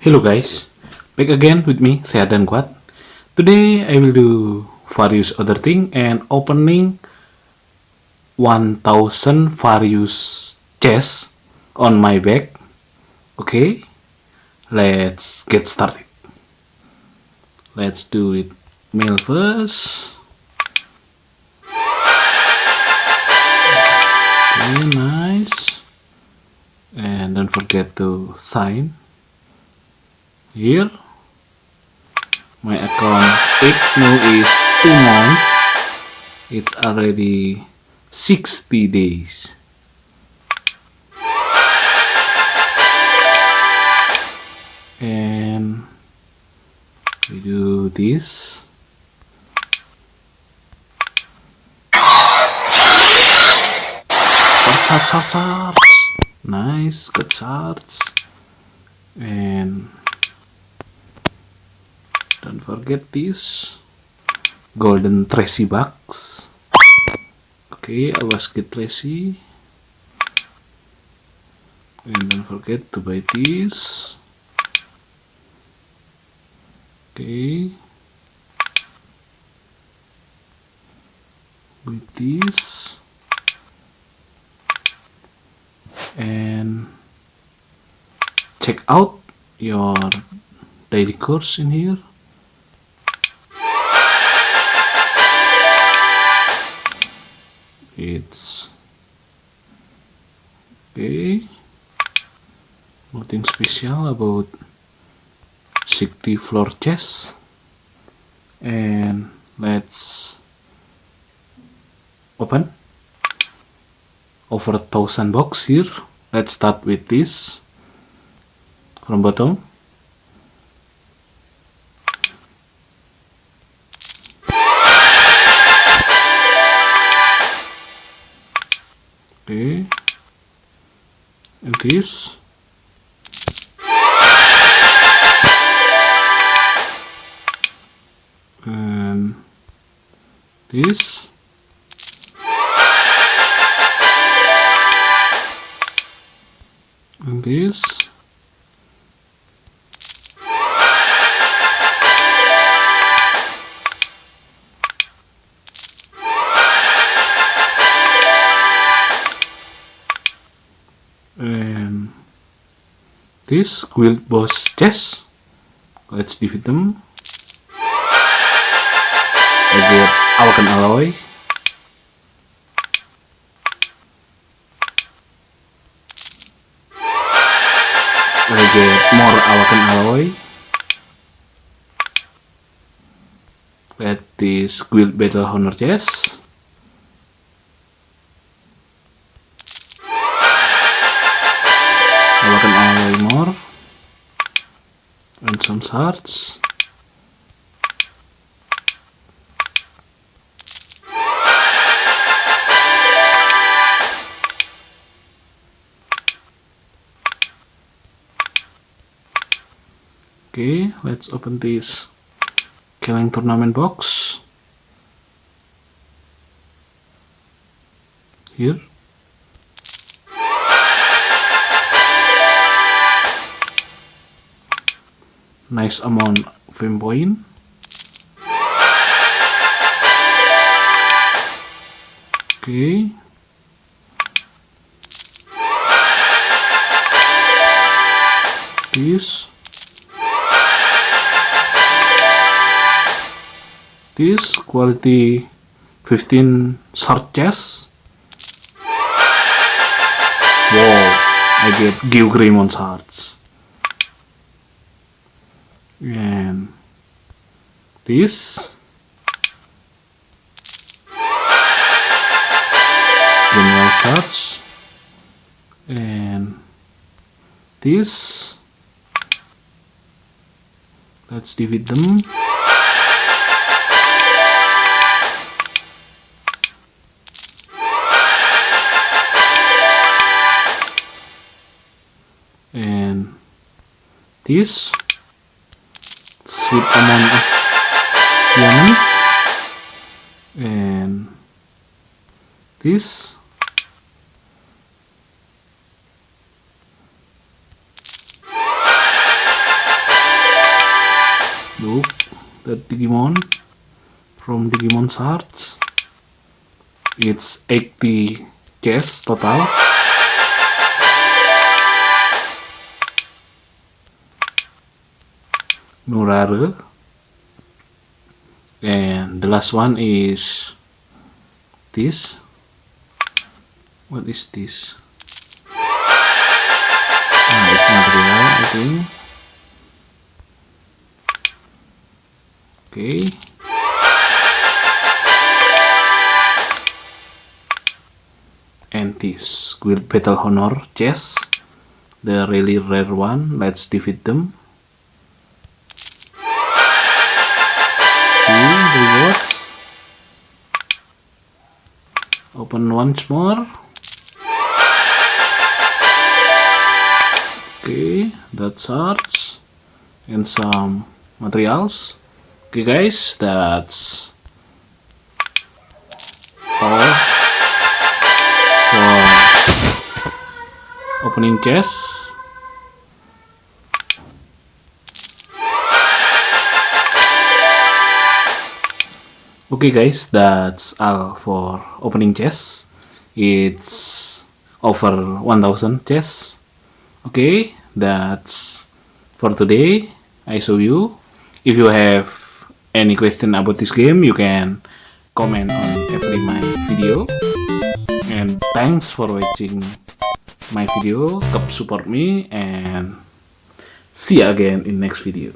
Hello guys, back again with me, Sehat dan Kuat. Today I will do various other thing and opening 1000 various chests on my back. Okay, let's get started. Let's do it mail first. Okay, nice. And don't forget to sign here. My account now is 2 months. It's already 60 days. And we do this. Shards. Nice, good shards. And don't forget this golden Tracy box. Okay, awas get Tracy. And don't forget to buy this. Okay. With this. And check out your daily course in here. It's okay. Nothing special about 60 floor chest. And let's open over 1000 box here. Let's start with this from bottom. Okay, and this. And this. And this. And this Guild Boss chest. Let's defeat them. I get Awaken Alloy. I get more Awaken Alloy. Let this Guild Battle Honor chest. Awaken Alloy more. And some shards. Okay, let's open this killing tournament box here. Nice amount of fame point. Okay. This quality 15 shard chest. Wow, I get Greymon shards. And this general shards. And this, let's divide them. And this sweet amount of diamonds. And this the Digimon from Digimon Shards. It's 80 chests total. Nurare. And the last one is this. What is this? It's material, I think. Okay. And this Guild Battle Honor chest, the really rare one. Let's defeat them. Reward. Open once more. Okay, that's arts and some materials. Okay guys, that's all for opening chests. Okay guys, that's all for opening chests. It's over 1000 chests. Okay, that's for today. I show you. If you have any question about this game, you can comment on every my video. And thanks for watching my video. Keep support me and see you again in next video.